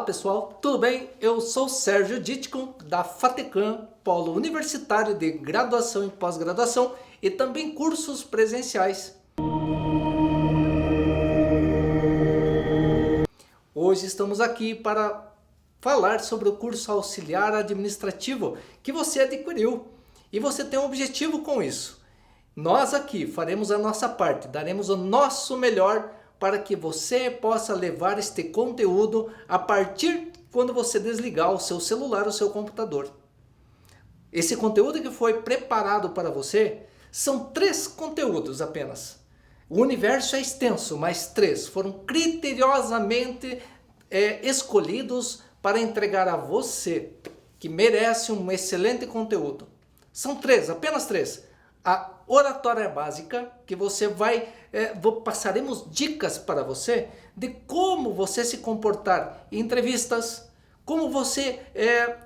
pessoal, tudo bem? Eu sou Sérgio Ditcon da FATECAM, Polo Universitário de Graduação e Pós-Graduação e também cursos presenciais. Hoje estamos aqui para falar sobre o curso auxiliar administrativo que você adquiriu e você tem um objetivo com isso. Nós aqui faremos a nossa parte, daremos o nosso melhor para que você possa levar este conteúdo a partir quando você desligar o seu celular, o seu computador. Esse conteúdo que foi preparado para você são 3 conteúdos apenas. O universo é extenso, mas 3 foram criteriosamente escolhidos para entregar a você, que merece um excelente conteúdo. São 3, apenas 3. A oratória básica, que você passaremos dicas para você de como você se comportar em entrevistas, como você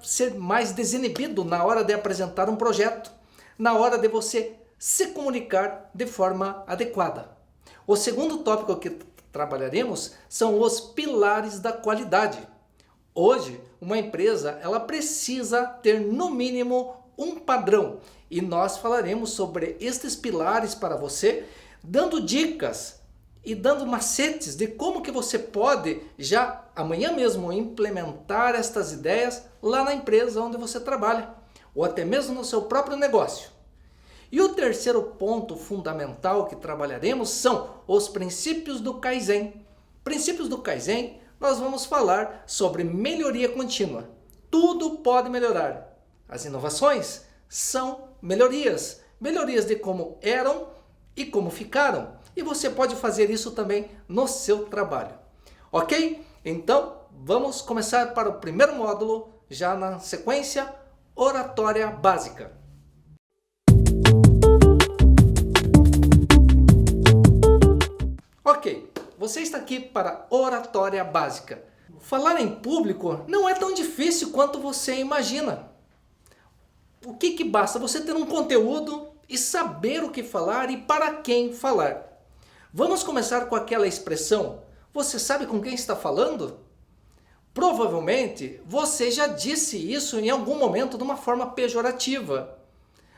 ser mais desinibido na hora de apresentar um projeto, na hora de você se comunicar de forma adequada. O segundo tópico que trabalharemos são os pilares da qualidade. Hoje, uma empresa ela precisa ter no mínimo um padrão e nós falaremos sobre estes pilares para você, dando dicas e dando macetes de como que você pode já amanhã mesmo implementar estas ideias lá na empresa onde você trabalha ou até mesmo no seu próprio negócio. E o terceiro ponto fundamental que trabalharemos são os princípios do Kaizen. Princípios do Kaizen, nós vamos falar sobre melhoria contínua. Tudo pode melhorar. As inovações são melhorias. Melhorias de como eram e como ficaram. E você pode fazer isso também no seu trabalho. Ok? Então, vamos começar para o primeiro módulo, já na sequência, oratória básica. Ok, você está aqui para oratória básica. Falar em público não é tão difícil quanto você imagina. O que basta? Você ter um conteúdo e saber o que falar e para quem falar. Vamos começar com aquela expressão, você sabe com quem está falando? Provavelmente você já disse isso em algum momento de uma forma pejorativa.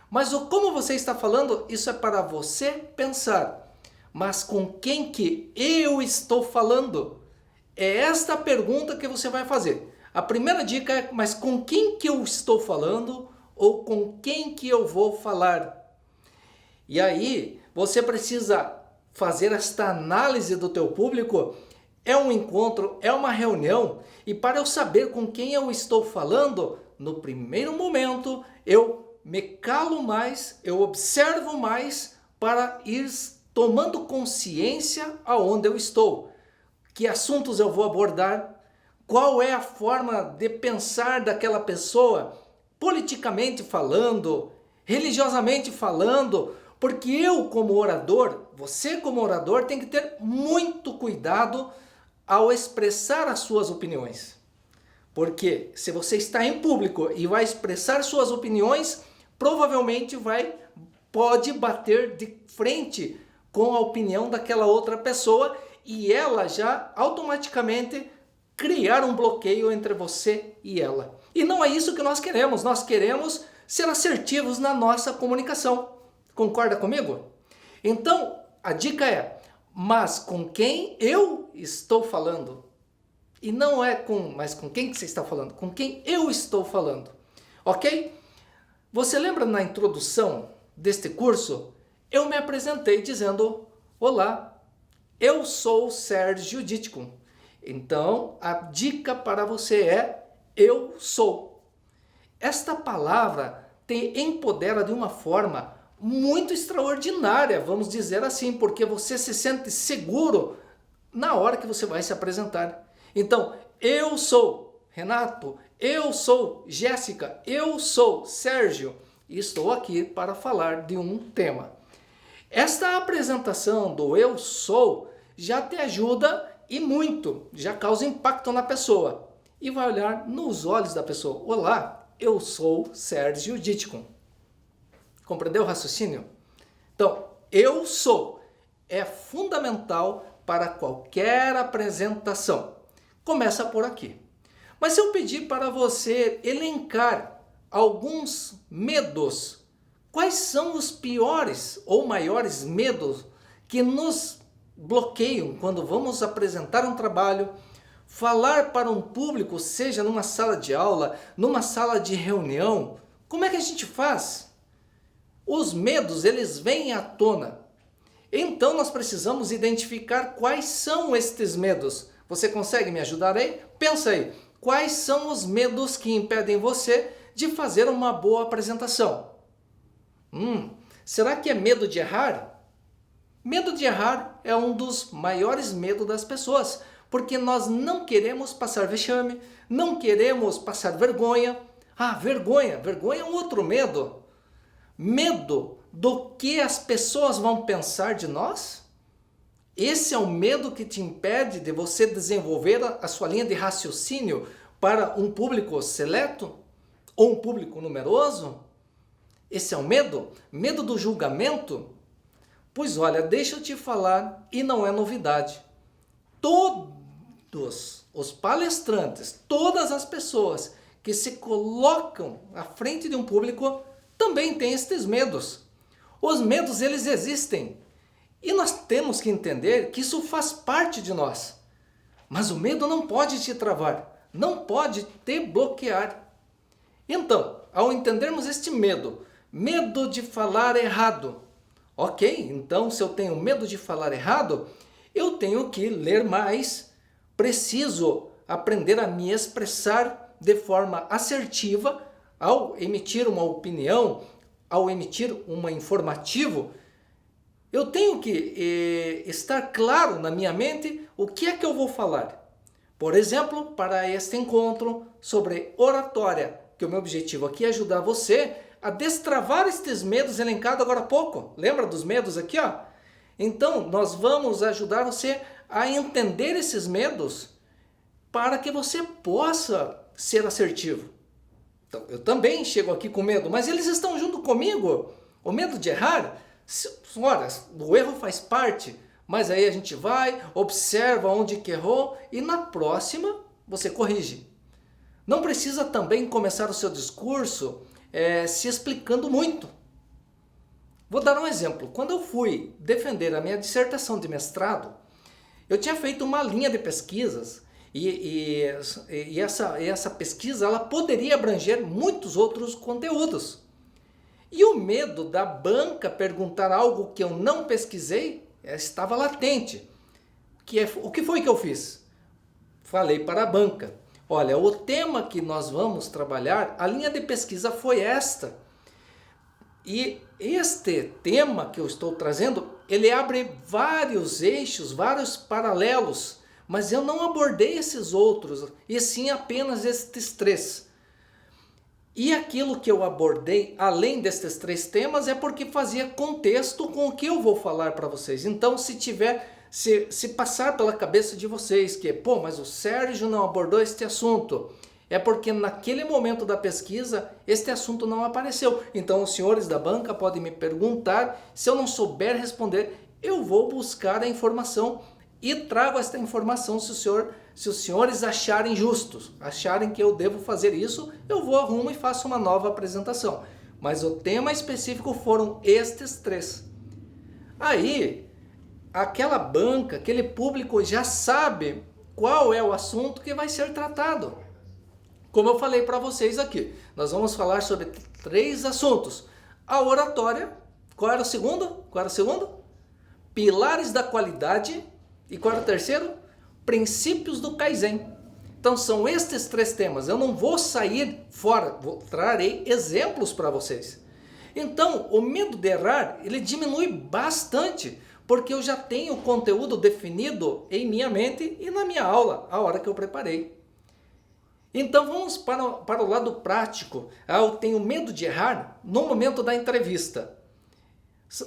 Mas o como você está falando, isso é para você pensar. Mas com quem que eu estou falando? É esta a pergunta que você vai fazer. A primeira dica é, mas com quem que eu estou falando ou com quem que eu vou falar? E aí, você precisa fazer esta análise do teu público. É um encontro, é uma reunião, e para eu saber com quem eu estou falando, no primeiro momento, eu me calo mais, eu observo mais para ir tomando consciência aonde eu estou. Que assuntos eu vou abordar? Qual é a forma de pensar daquela pessoa? Politicamente falando, religiosamente falando, porque eu como orador, você como orador tem que ter muito cuidado ao expressar as suas opiniões. Porque se você está em público e vai expressar suas opiniões, provavelmente pode bater de frente com a opinião daquela outra pessoa e ela já automaticamente criar um bloqueio entre você e ela. E não é isso que nós queremos ser assertivos na nossa comunicação. Concorda comigo? Então, a dica mas com quem eu estou falando? E não mas com quem que você está falando? Com quem eu estou falando? Ok? Você lembra na introdução deste curso? Eu me apresentei dizendo, olá, eu sou Sérgio Ditcon. Então, a dica para você é, eu sou. Esta palavra te empodera de uma forma muito extraordinária, vamos dizer assim, porque você se sente seguro na hora que você vai se apresentar. Então, eu sou Renato, eu sou Jéssica, eu sou Sérgio e estou aqui para falar de um tema. Esta apresentação do eu sou já te ajuda e muito, já causa impacto na pessoa e vai olhar nos olhos da pessoa. Olá, eu sou Sérgio Ditcon. Compreendeu o raciocínio? Então, eu sou é fundamental para qualquer apresentação. Começa por aqui. Mas se eu pedir para você elencar alguns medos, quais são os piores ou maiores medos que nos bloqueiam quando vamos apresentar um trabalho, falar para um público, seja numa sala de aula, numa sala de reunião? Como é que a gente faz? Os medos, eles vêm à tona. Então nós precisamos identificar quais são estes medos. Você consegue me ajudar aí? Pensa aí, quais são os medos que impedem você de fazer uma boa apresentação? Será que é medo de errar? Medo de errar é um dos maiores medos das pessoas, porque nós não queremos passar vexame, não queremos passar vergonha. Vergonha é um outro medo. Medo do que as pessoas vão pensar de nós? Esse é o medo que te impede de você desenvolver a sua linha de raciocínio para um público seleto ou um público numeroso? Esse é o medo? Medo do julgamento? Pois olha, deixa eu te falar, e não é novidade. Todos os palestrantes, todas as pessoas que se colocam à frente de um público também têm estes medos. Os medos, eles existem. E nós temos que entender que isso faz parte de nós. Mas o medo não pode te travar, não pode te bloquear. Então, ao entendermos este medo, medo de falar errado. Ok, então se eu tenho medo de falar errado, eu tenho que ler mais, preciso aprender a me expressar de forma assertiva ao emitir uma opinião, ao emitir um informativo. Eu tenho que estar claro na minha mente o que é que eu vou falar. Por exemplo, para este encontro sobre oratória, que o meu objetivo aqui é ajudar você a destravar estes medos elencados agora há pouco. Lembra dos medos aqui, ó? Então, nós vamos ajudar você a entender esses medos para que você possa ser assertivo. Então, eu também chego aqui com medo, mas eles estão junto comigo. O medo de errar, ora, o erro faz parte, mas aí a gente vai, observa onde que errou e na próxima você corrige. Não precisa também começar o seu discurso se explicando muito. Vou dar um exemplo. Quando eu fui defender a minha dissertação de mestrado, eu tinha feito uma linha de pesquisas e essa pesquisa ela poderia abranger muitos outros conteúdos. E o medo da banca perguntar algo que eu não pesquisei estava latente. O que foi que eu fiz? Falei para a banca: olha, o tema que nós vamos trabalhar, a linha de pesquisa foi esta. E este tema que eu estou trazendo, ele abre vários eixos, vários paralelos, mas eu não abordei esses outros, e sim apenas estes três. E aquilo que eu abordei, além destes três temas, é porque fazia contexto com o que eu vou falar para vocês. Então, se passar pela cabeça de vocês que, mas o Sérgio não abordou este assunto, é porque naquele momento da pesquisa, este assunto não apareceu. Então, os senhores da banca podem me perguntar, se eu não souber responder, eu vou buscar a informação e trago esta informação se os senhores acharem justos, acharem que eu devo fazer isso, eu vou arrumo e faço uma nova apresentação. Mas o tema específico foram estes três. Aí, aquela banca, aquele público já sabe qual é o assunto que vai ser tratado. Como eu falei para vocês aqui, nós vamos falar sobre três assuntos. A oratória, qual era o segundo? Pilares da qualidade. E qual era o terceiro? Princípios do Kaizen. Então são estes três temas. Eu não vou sair fora, trarei exemplos para vocês. Então o medo de errar, ele diminui bastante, porque eu já tenho o conteúdo definido em minha mente e na minha aula, a hora que eu preparei. Então vamos para o lado prático. Eu tenho medo de errar no momento da entrevista.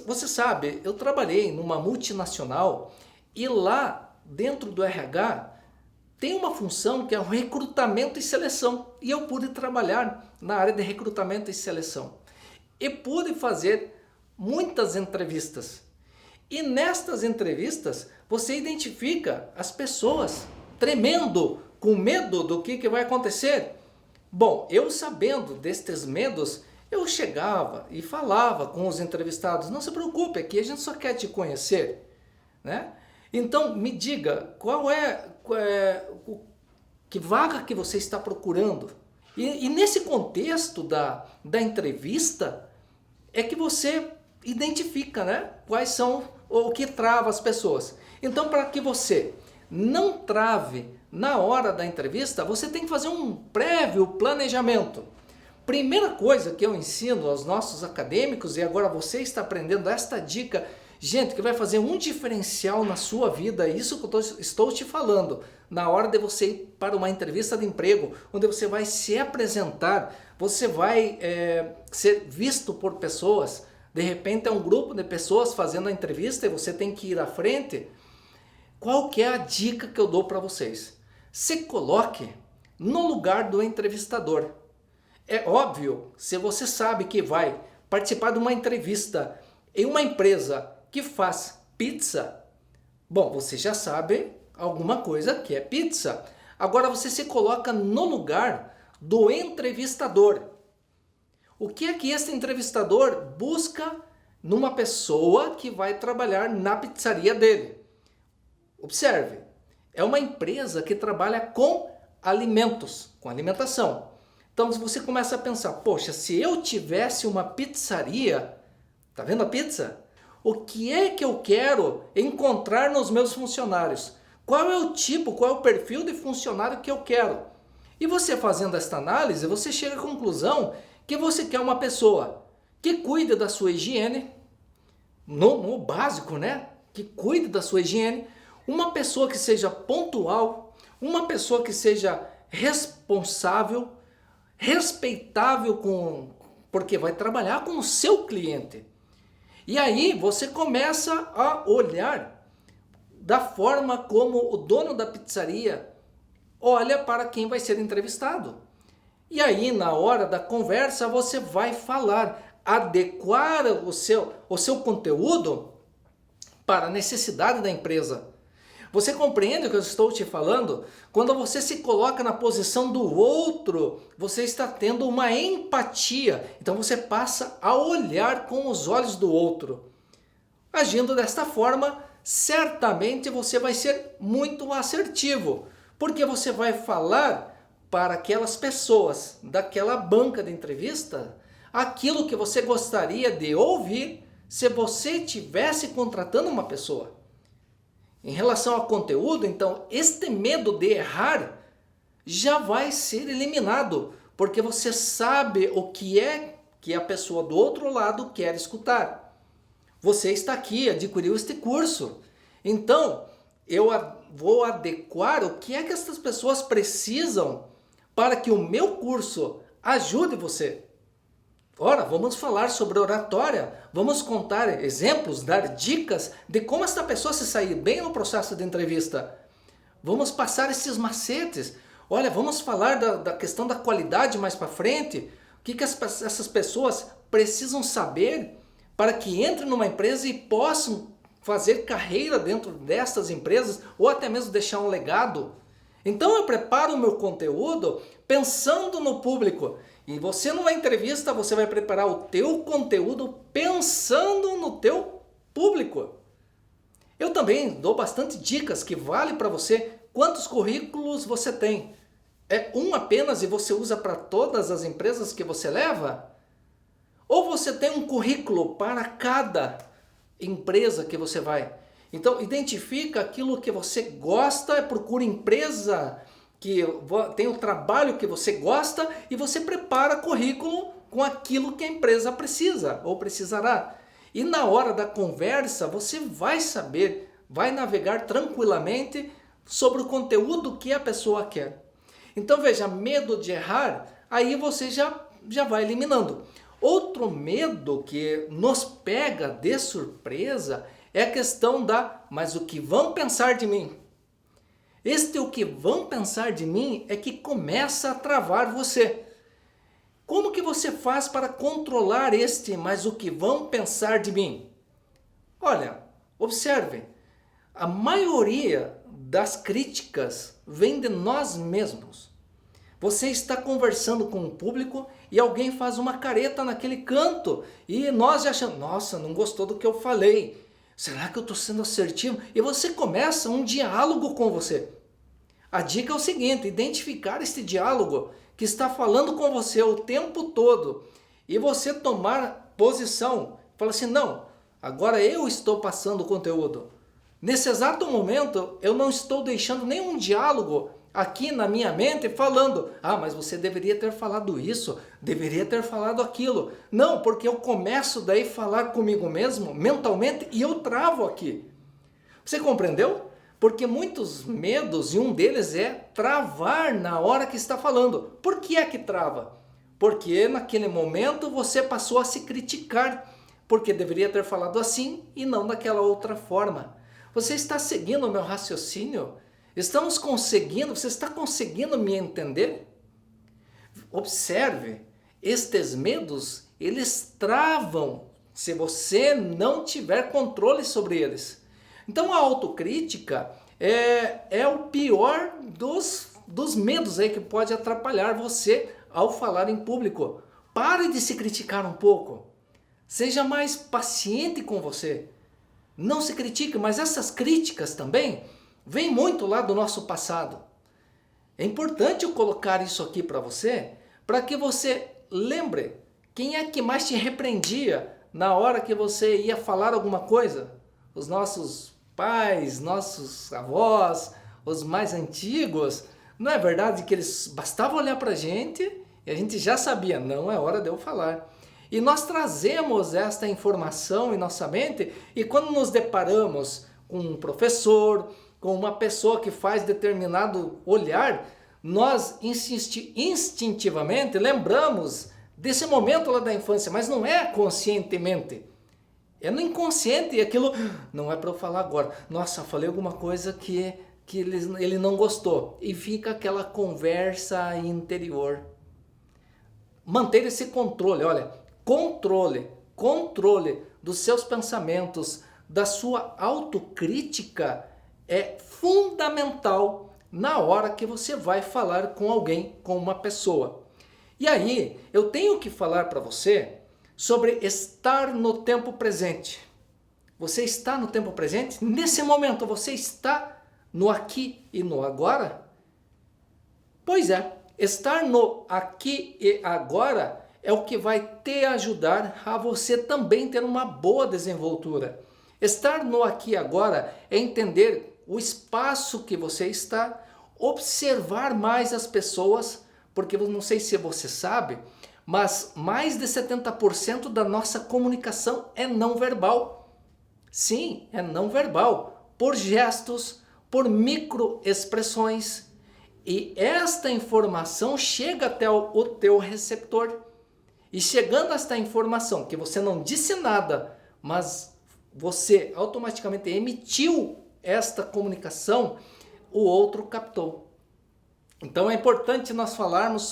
Você sabe, eu trabalhei numa multinacional e lá dentro do RH tem uma função que é o recrutamento e seleção. E eu pude trabalhar na área de recrutamento e seleção. E pude fazer muitas entrevistas. E nestas entrevistas você identifica as pessoas tremendo com medo do que vai acontecer. Bom, eu sabendo destes medos, eu chegava e falava com os entrevistados, não se preocupe, aqui a gente só quer te conhecer, né? Então me diga, que vaga que você está procurando? E nesse contexto da entrevista, é que você identifica, né, quais são o que trava as pessoas. Então, para que você não trave na hora da entrevista, você tem que fazer um prévio planejamento. Primeira coisa que eu ensino aos nossos acadêmicos, e agora você está aprendendo esta dica, gente, que vai fazer um diferencial na sua vida, isso que eu estou te falando, na hora de você ir para uma entrevista de emprego, onde você vai se apresentar, você vai ser visto por pessoas, de repente é um grupo de pessoas fazendo a entrevista e você tem que ir à frente. Qual que é a dica que eu dou para vocês? Se coloque no lugar do entrevistador. É óbvio, se você sabe que vai participar de uma entrevista em uma empresa que faz pizza, bom, você já sabe alguma coisa que é pizza. Agora você se coloca no lugar do entrevistador. O que é que esse entrevistador busca numa pessoa que vai trabalhar na pizzaria dele? Observe, é uma empresa que trabalha com alimentos, com alimentação. Então você começa a pensar, poxa, se eu tivesse uma pizzaria, tá vendo a pizza? O que é que eu quero encontrar nos meus funcionários? Qual é o tipo, qual é o perfil de funcionário que eu quero? E você fazendo esta análise, você chega à conclusão que você quer uma pessoa que cuide da sua higiene, no básico, né? Que cuide da sua higiene, uma pessoa que seja pontual, uma pessoa que seja responsável, respeitável porque vai trabalhar com o seu cliente. E aí você começa a olhar da forma como o dono da pizzaria olha para quem vai ser entrevistado. E aí na hora da conversa você vai falar, adequar o seu conteúdo para a necessidade da empresa. Você compreende o que eu estou te falando? Quando você se coloca na posição do outro, você está tendo uma empatia. Então você passa a olhar com os olhos do outro. Agindo desta forma, certamente você vai ser muito assertivo, porque você vai falar para aquelas pessoas daquela banca de entrevista aquilo que você gostaria de ouvir se você estivesse contratando uma pessoa. Em relação ao conteúdo, então, este medo de errar já vai ser eliminado, porque você sabe o que é que a pessoa do outro lado quer escutar. Você está aqui, adquiriu este curso. Então, eu vou adequar o que é que essas pessoas precisam para que o meu curso ajude você. Ora, vamos falar sobre oratória, vamos contar exemplos, dar dicas de como esta pessoa se sair bem no processo de entrevista. Vamos passar esses macetes. Olha, vamos falar da questão da qualidade mais para frente. O que essas pessoas precisam saber para que entrem numa empresa e possam fazer carreira dentro destas empresas ou até mesmo deixar um legado. Então eu preparo o meu conteúdo pensando no público. E você numa entrevista, você vai preparar o teu conteúdo pensando no teu público. Eu também dou bastante dicas que vale para você. Quantos currículos você tem? É um apenas e você usa para todas as empresas que você leva? Ou você tem um currículo para cada empresa que você vai? Então identifica aquilo que você gosta, procura empresa que tem o trabalho que você gosta e você prepara currículo com aquilo que a empresa precisa ou precisará. E na hora da conversa você vai saber, vai navegar tranquilamente sobre o conteúdo que a pessoa quer. Então veja, medo de errar, aí você já vai eliminando. Outro medo que nos pega de surpresa é a questão mas o que vão pensar de mim? Este o que vão pensar de mim é que começa a travar você. Como que você faz para controlar mas o que vão pensar de mim? Olha, observe, a maioria das críticas vem de nós mesmos. Você está conversando com o público e alguém faz uma careta naquele canto e nós já achamos, nossa, não gostou do que eu falei. Será que eu estou sendo assertivo? E você começa um diálogo com você. A dica é o seguinte, identificar este diálogo que está falando com você o tempo todo e você tomar posição. Fala assim, não, agora eu estou passando o conteúdo. Nesse exato momento, eu não estou deixando nenhum diálogo aqui na minha mente falando, mas você deveria ter falado isso, deveria ter falado aquilo. Não, porque eu começo daí a falar comigo mesmo, mentalmente, e eu travo aqui. Você compreendeu? Porque muitos medos, e um deles é travar na hora que está falando. Por que é que trava? Porque naquele momento você passou a se criticar, porque deveria ter falado assim e não daquela outra forma. Você está seguindo o meu raciocínio? Estamos conseguindo? Você está conseguindo me entender? Observe, estes medos, eles travam se você não tiver controle sobre eles. Então a autocrítica é o pior dos medos aí que pode atrapalhar você ao falar em público. Pare de se criticar um pouco. Seja mais paciente com você. Não se critique, mas essas críticas também vêm muito lá do nosso passado. É importante eu colocar isso aqui para você, para que você lembre quem é que mais te repreendia na hora que você ia falar alguma coisa. Os nossos pais, nossos avós, os mais antigos. Não é verdade que eles bastavam olhar para a gente e a gente já sabia, não é hora de eu falar. E nós trazemos esta informação em nossa mente e quando nos deparamos com um professor, com uma pessoa que faz determinado olhar, nós instintivamente lembramos desse momento lá da infância, mas não é conscientemente. É no inconsciente e aquilo não é para eu falar agora. Nossa, falei alguma coisa que ele não gostou. E fica aquela conversa interior. Manter esse controle, olha, controle dos seus pensamentos, da sua autocrítica é fundamental na hora que você vai falar com alguém, com uma pessoa. E aí, eu tenho que falar para você sobre estar no tempo presente. Você está no tempo presente? Nesse momento, você está no aqui e no agora? Pois é, estar no aqui e agora é o que vai te ajudar a você também ter uma boa desenvoltura. Estar no aqui e agora é entender o espaço que você está, observar mais as pessoas, porque eu não sei se você sabe, mas mais de 70% da nossa comunicação é não verbal. Sim, é não verbal, por gestos, por microexpressões. E esta informação chega até o teu receptor. E chegando a esta informação, que você não disse nada, mas você automaticamente emitiu esta comunicação, o outro captou. Então é importante nós falarmos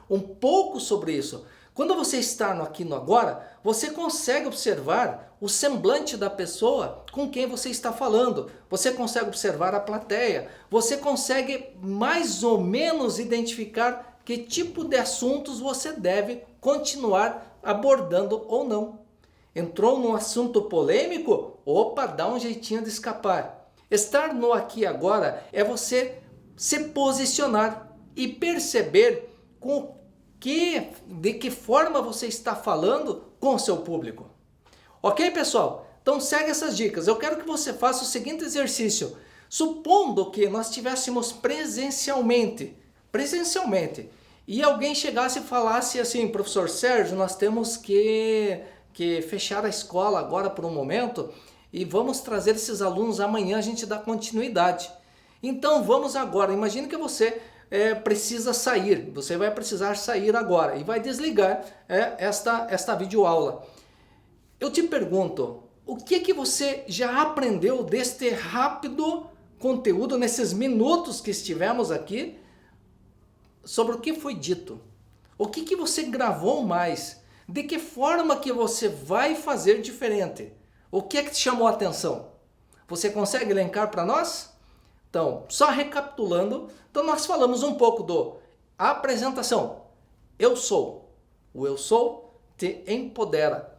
um pouco sobre isso. Quando você está no aqui e no agora, você consegue observar o semblante da pessoa com quem você está falando. Você consegue observar a plateia. Você consegue mais ou menos identificar que tipo de assuntos você deve continuar abordando ou não. Entrou num assunto polêmico? Opa, dá um jeitinho de escapar. Estar no aqui e agora é você se posicionar e perceber de que forma você está falando com o seu público. Ok, pessoal? Então segue essas dicas. Eu quero que você faça o seguinte exercício. Supondo que nós estivéssemos presencialmente, e alguém chegasse e falasse assim, professor Sérgio, nós temos que fechar a escola agora por um momento e vamos trazer esses alunos amanhã, a gente dá continuidade. Então vamos agora, imagine que você precisa sair, você vai precisar sair agora e vai desligar esta videoaula. Eu te pergunto, o que você já aprendeu deste rápido conteúdo, nesses minutos que estivemos aqui, sobre o que foi dito? O que você gravou mais? De que forma que você vai fazer diferente? O que é que te chamou a atenção? Você consegue elencar para nós? Então, só recapitulando, então nós falamos um pouco do apresentação. Eu sou. O eu sou te empodera.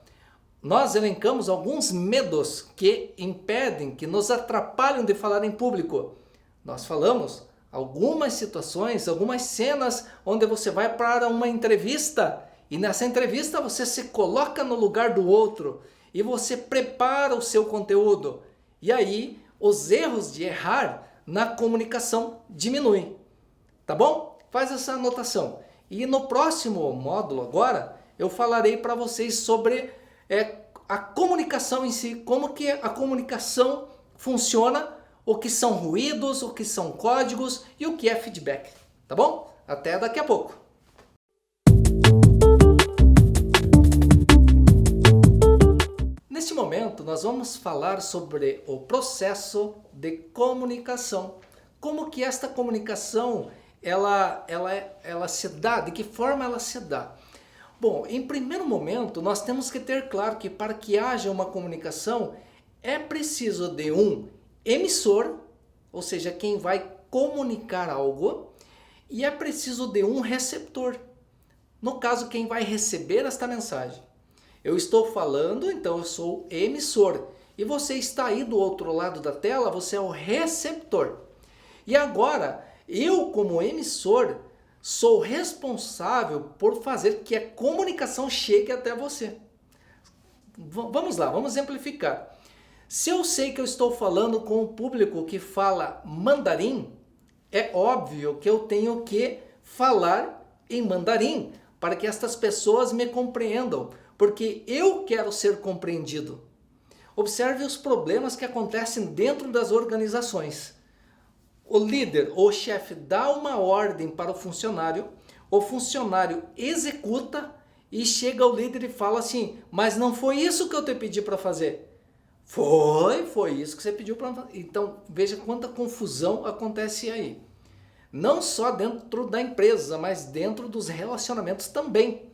Nós elencamos alguns medos que impedem, que nos atrapalham de falar em público. Nós falamos algumas situações, algumas cenas onde você vai para uma entrevista e nessa entrevista você se coloca no lugar do outro e você prepara o seu conteúdo. E aí os erros de errar na comunicação diminuem. Tá bom? Faz essa anotação. E no próximo módulo agora eu falarei para vocês sobre a comunicação em si, como que a comunicação funciona, o que são ruídos, o que são códigos e o que é feedback. Tá bom? Até daqui a pouco. Neste momento nós vamos falar sobre o processo de comunicação. Como que esta comunicação ela se dá, de que forma ela se dá? Bom, em primeiro momento, nós temos que ter claro que para que haja uma comunicação, é preciso de um emissor, ou seja, quem vai comunicar algo, e é preciso de um receptor. No caso, quem vai receber esta mensagem. Eu estou falando, então eu sou emissor, e você está aí do outro lado da tela, você é o receptor. E agora, eu como emissor, sou responsável por fazer que a comunicação chegue até você. Vamos lá, vamos exemplificar. Se eu sei que eu estou falando com um público que fala mandarim, é óbvio que eu tenho que falar em mandarim para que estas pessoas me compreendam, porque eu quero ser compreendido. Observe os problemas que acontecem dentro das organizações. O líder ou o chefe dá uma ordem para o funcionário executa e chega ao líder e fala assim, mas não foi isso que eu te pedi para fazer. Foi isso que você pediu para fazer. Então veja quanta confusão acontece aí. Não só dentro da empresa, mas dentro dos relacionamentos também.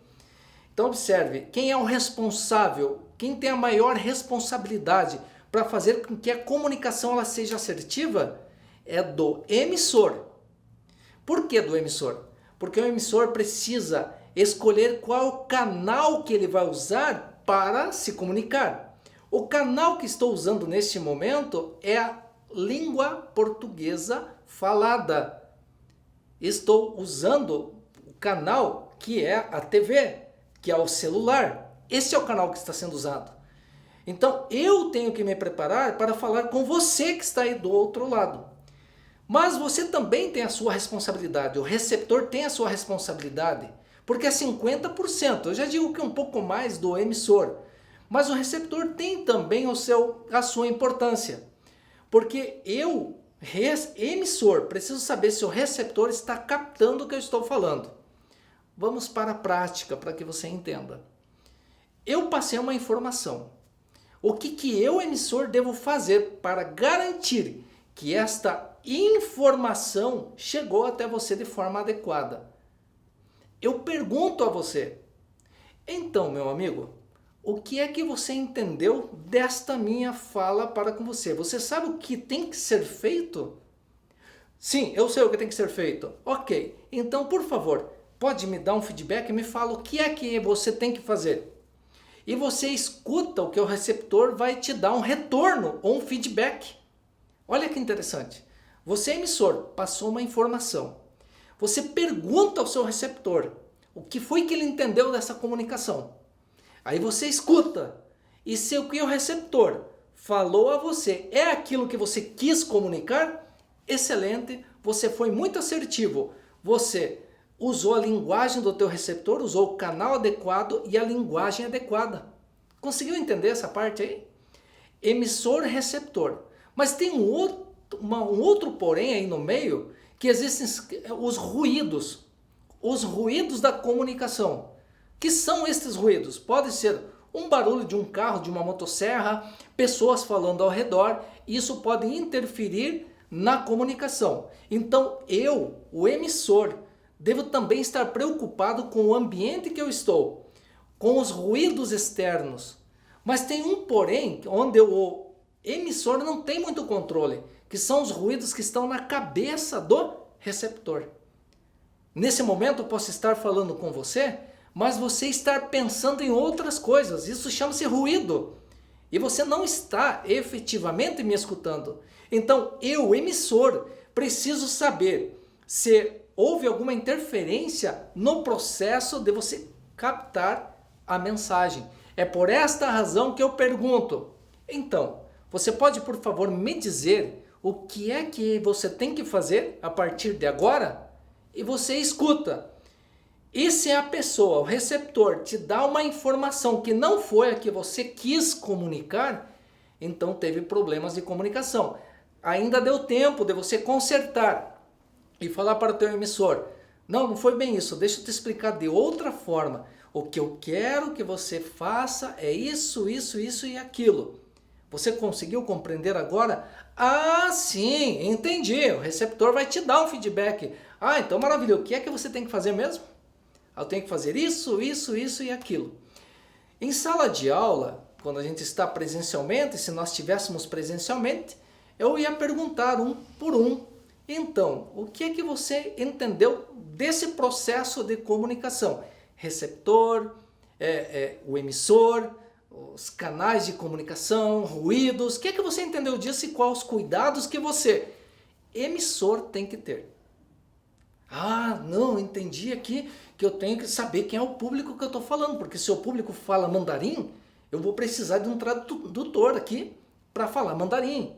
Então observe, quem é o responsável, quem tem a maior responsabilidade para fazer com que a comunicação ela seja assertiva? É do emissor. Por que do emissor? Porque o emissor precisa escolher qual canal que ele vai usar para se comunicar. O canal que estou usando neste momento é a língua portuguesa falada. Estou usando o canal que é a TV, que é o celular. Esse é o canal que está sendo usado. Então eu tenho que me preparar para falar com você que está aí do outro lado. Mas você também tem a sua responsabilidade, o receptor tem a sua responsabilidade, porque é 50%, eu já digo que é um pouco mais do emissor, mas o receptor tem também a sua importância, porque eu, emissor, preciso saber se o receptor está captando o que eu estou falando. Vamos para a prática para que você entenda. Eu passei uma informação, o que eu, emissor, devo fazer para garantir que esta informação chegou até você de forma adequada? Eu pergunto a você, então, meu amigo, o que é que você entendeu desta minha fala para com você? Você sabe o que tem que ser feito? Sim, eu sei o que tem que ser feito. Ok, então, por favor, pode me dar um feedback e me fala o que é que você tem que fazer. E você escuta o que o receptor vai te dar um retorno ou um feedback. Olha que interessante. Você, emissor, passou uma informação. Você pergunta ao seu receptor o que foi que ele entendeu dessa comunicação. Aí você escuta. E se o que o receptor falou a você é aquilo que você quis comunicar, excelente, você foi muito assertivo. Você usou a linguagem do teu receptor, usou o canal adequado e a linguagem adequada. Conseguiu entender essa parte aí? Emissor-receptor. Mas tem um outro porém aí no meio, que existem os ruídos da comunicação. Que são estes ruídos? Pode ser um barulho de um carro, de uma motosserra, pessoas falando ao redor, isso pode interferir na comunicação. Então eu, o emissor, devo também estar preocupado com o ambiente que eu estou, com os ruídos externos. Mas tem um porém, onde o emissor não tem muito controle, que são os ruídos que estão na cabeça do receptor. Nesse momento eu posso estar falando com você, mas você estar pensando em outras coisas. Isso chama-se ruído. E você não está efetivamente me escutando. Então eu, emissor, preciso saber se houve alguma interferência no processo de você captar a mensagem. É por esta razão que eu pergunto. Então, você pode, por favor, me dizer o que é que você tem que fazer a partir de agora? E você escuta. E se a pessoa, o receptor, te dá uma informação que não foi a que você quis comunicar, então teve problemas de comunicação. Ainda deu tempo de você consertar e falar para o teu emissor: não foi bem isso, deixa eu te explicar de outra forma. O que eu quero que você faça é isso, isso, isso e aquilo. Você conseguiu compreender agora? Ah, sim, entendi. O receptor vai te dar um feedback. Ah, então maravilha. O que é que você tem que fazer mesmo? Eu tenho que fazer isso, isso, isso e aquilo. Em sala de aula, quando a gente está presencialmente, se nós estivéssemos presencialmente, eu ia perguntar um por um. Então, o que é que você entendeu desse processo de comunicação? Receptor, o emissor, os canais de comunicação, ruídos. O que é que você entendeu disso e quais os cuidados que você, emissor, tem que ter? Ah, não, entendi aqui que eu tenho que saber quem é o público que eu estou falando, porque se o público fala mandarim, eu vou precisar de um tradutor aqui para falar mandarim.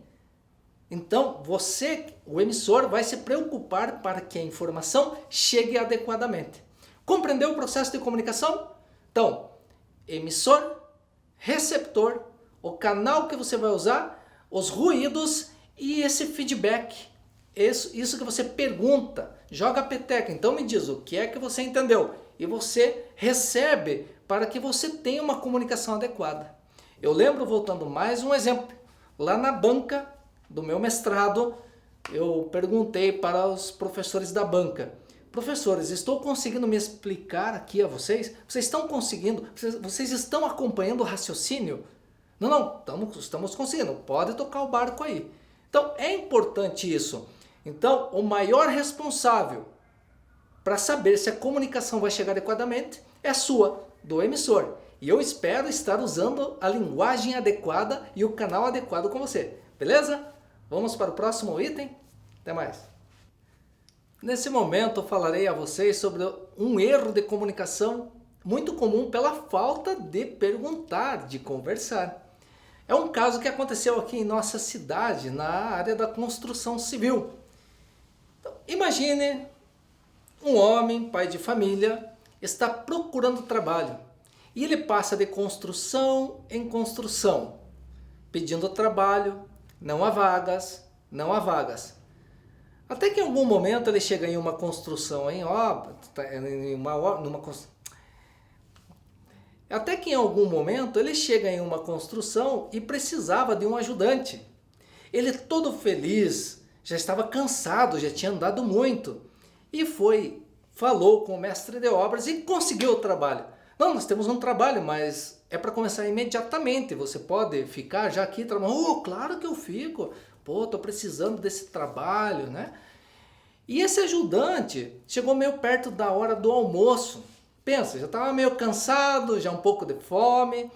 Então, você, o emissor, vai se preocupar para que a informação chegue adequadamente. Compreendeu o processo de comunicação? Então, emissor, receptor, o canal que você vai usar, os ruídos e esse feedback. Isso que você pergunta, joga a peteca. Então me diz o que é que você entendeu. E você recebe para que você tenha uma comunicação adequada. Eu lembro, voltando mais um exemplo, lá na banca do meu mestrado, eu perguntei para os professores da banca: professores, estou conseguindo me explicar aqui a vocês? Vocês estão conseguindo? Vocês estão acompanhando o raciocínio? Não, estamos conseguindo. Pode tocar o barco aí. Então é importante isso. Então o maior responsável para saber se a comunicação vai chegar adequadamente é a sua, do emissor. E eu espero estar usando a linguagem adequada e o canal adequado com você. Beleza? Vamos para o próximo item? Até mais! Nesse momento eu falarei a vocês sobre um erro de comunicação muito comum pela falta de perguntar, de conversar. É um caso que aconteceu aqui em nossa cidade, na área da construção civil. Então, imagine um homem, pai de família, está procurando trabalho e ele passa de construção em construção, pedindo trabalho, não há vagas, não há vagas. Até que em algum momento ele chega em uma construção, Até que em algum momento ele chega em uma construção e precisava de um ajudante. Ele todo feliz, já estava cansado, já tinha andado muito. E falou com o mestre de obras e conseguiu o trabalho. Não, nós temos um trabalho, mas é para começar imediatamente. Você pode ficar já aqui trabalhando? Oh, claro que eu fico. Pô, estou precisando desse trabalho, né? E esse ajudante chegou meio perto da hora do almoço. Pensa, já estava meio cansado, já um pouco de fome.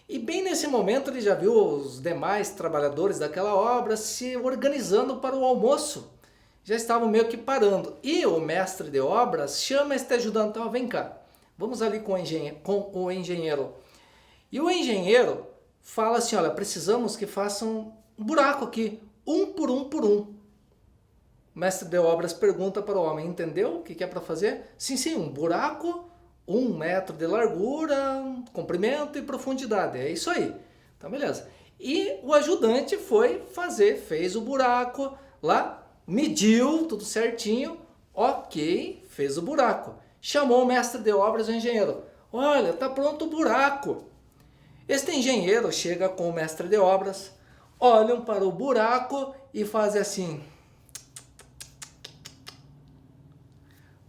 E bem nesse momento ele já viu os demais trabalhadores daquela obra se organizando para o almoço. Já estavam meio que parando. E o mestre de obras chama este ajudante: oh, vem cá, vamos ali com o engenheiro. E o engenheiro fala assim: olha, precisamos que façam um buraco aqui, um por um por um. O mestre de obras pergunta para o homem: entendeu o que é para fazer? Sim, um buraco, 1 metro de largura, comprimento e profundidade. É isso aí. Então, beleza. E o ajudante fez o buraco lá, mediu tudo certinho, ok, fez o buraco. Chamou o mestre de obras, o engenheiro: olha, está pronto o buraco. Este engenheiro chega com o mestre de obras, olham para o buraco e fazem assim.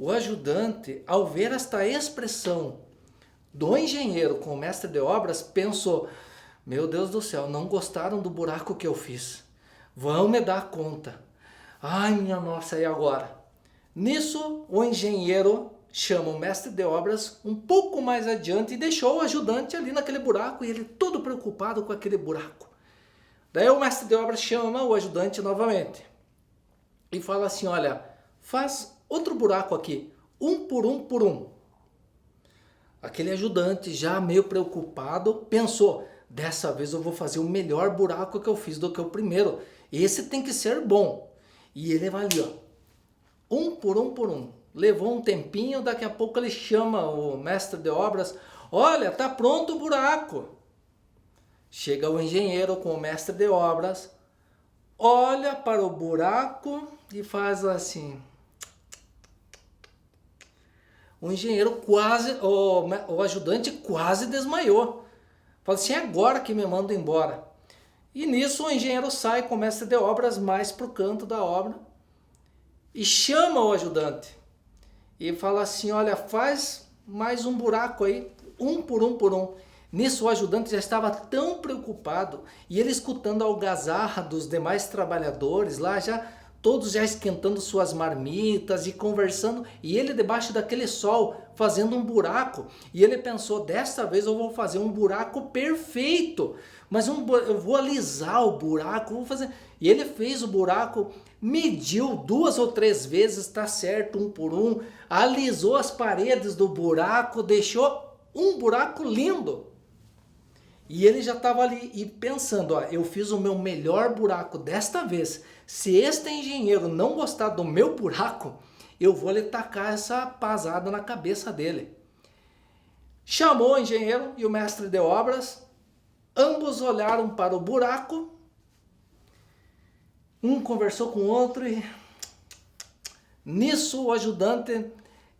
O ajudante, ao ver esta expressão do engenheiro com o mestre de obras, pensou: meu Deus do céu, não gostaram do buraco que eu fiz. vão me dar conta. Ai, minha nossa, e agora? Nisso, o engenheiro chama o mestre de obras um pouco mais adiante e deixou o ajudante ali naquele buraco e ele todo preocupado com aquele buraco. Daí o mestre de obras chama o ajudante novamente e fala assim, olha, faz outro buraco aqui, um por um por um. Aquele ajudante já meio preocupado pensou, dessa vez eu vou fazer o melhor buraco que eu fiz do que o primeiro. Esse tem que ser bom. E ele vai ali, ó, um por um por um. Levou um tempinho, daqui a pouco ele chama o mestre de obras. Olha, tá pronto o buraco. Chega o engenheiro com o mestre de obras, olha para o buraco e faz assim. O engenheiro quase, o ajudante quase desmaiou. Fala assim, é agora que me manda embora. E nisso o engenheiro sai com o mestre de obras mais para o canto da obra e chama o ajudante. E fala assim, olha, faz mais um buraco aí, um por um por um. Nisso o ajudante já estava tão preocupado e ele escutando a algazarra dos demais trabalhadores lá, todos já esquentando suas marmitas e conversando, e ele debaixo daquele sol fazendo um buraco, e ele pensou, desta vez eu vou fazer um buraco perfeito, mas eu vou alisar o buraco, vou fazer. E ele fez o buraco, mediu 2 ou 3 vezes, tá certo, um por um, alisou as paredes do buraco, deixou um buraco lindo. E ele já estava ali e pensando, ó, eu fiz o meu melhor buraco desta vez. Se este engenheiro não gostar do meu buraco, eu vou lhe tacar essa pasada na cabeça dele. Chamou o engenheiro e o mestre de obras, ambos olharam para o buraco, um conversou com o outro e nisso o ajudante,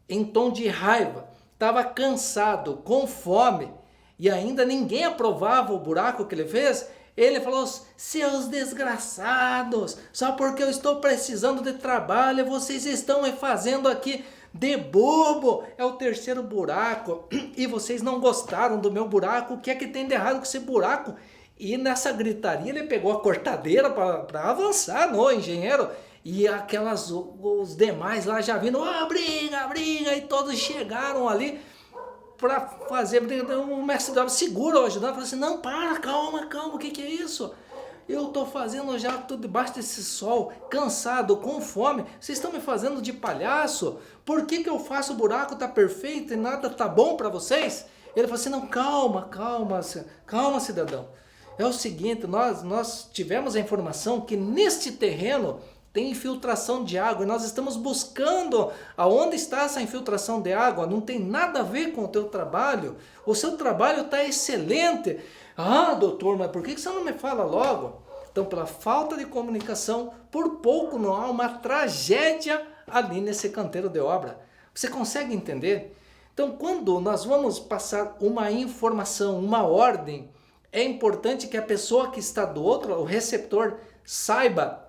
em tom de raiva, estava cansado, com fome, e ainda ninguém aprovava o buraco que ele fez. Ele falou, seus desgraçados, só porque eu estou precisando de trabalho, vocês estão me fazendo aqui de bobo. É o 3º buraco e vocês não gostaram do meu buraco, o que é que tem de errado com esse buraco? E nessa gritaria ele pegou a cortadeira para avançar no engenheiro. E os demais lá já vindo, briga, briga, e todos chegaram ali para fazer. O mestre de obras segura o ajudante e fala assim, não, para, calma, o que é isso? Eu estou fazendo já tudo debaixo desse sol, cansado, com fome, vocês estão me fazendo de palhaço? Por que eu faço o buraco, tá perfeito e nada tá bom para vocês? Ele falou assim, não, calma cidadão. É o seguinte, nós tivemos a informação que neste terreno tem infiltração de água e nós estamos buscando aonde está essa infiltração de água, não tem nada a ver com o teu trabalho, o seu trabalho está excelente. Ah, doutor, mas por que você não me fala logo? Então, pela falta de comunicação, por pouco não há uma tragédia ali nesse canteiro de obra. Você consegue entender? Então, quando nós vamos passar uma informação, uma ordem, é importante que a pessoa que está do outro, o receptor, saiba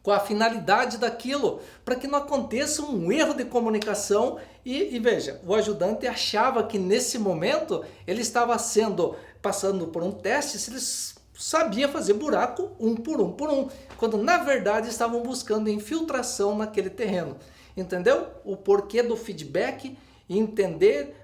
com a finalidade daquilo, para que não aconteça um erro de comunicação e veja, o ajudante achava que nesse momento ele estava passando por um teste, se ele sabia fazer buraco um por um, quando na verdade estavam buscando infiltração naquele terreno. Entendeu? O porquê do feedback, entender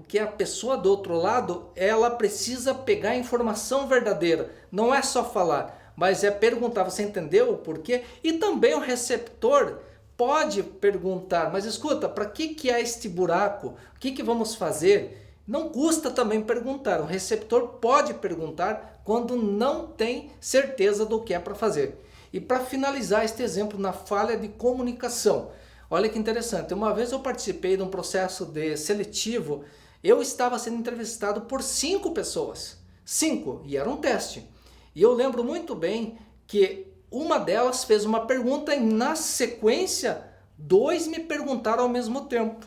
que a pessoa do outro lado, ela precisa pegar a informação verdadeira, não é só falar, mas é perguntar, você entendeu o porquê? E também o receptor pode perguntar, mas escuta, para que é este buraco? O que vamos fazer? Não custa também perguntar, o receptor pode perguntar quando não tem certeza do que é para fazer. E para finalizar este exemplo na falha de comunicação, olha que interessante, uma vez eu participei de um processo de seletivo, eu estava sendo entrevistado por 5 pessoas, 5, e era um teste. E eu lembro muito bem que uma delas fez uma pergunta e na sequência 2 me perguntaram ao mesmo tempo.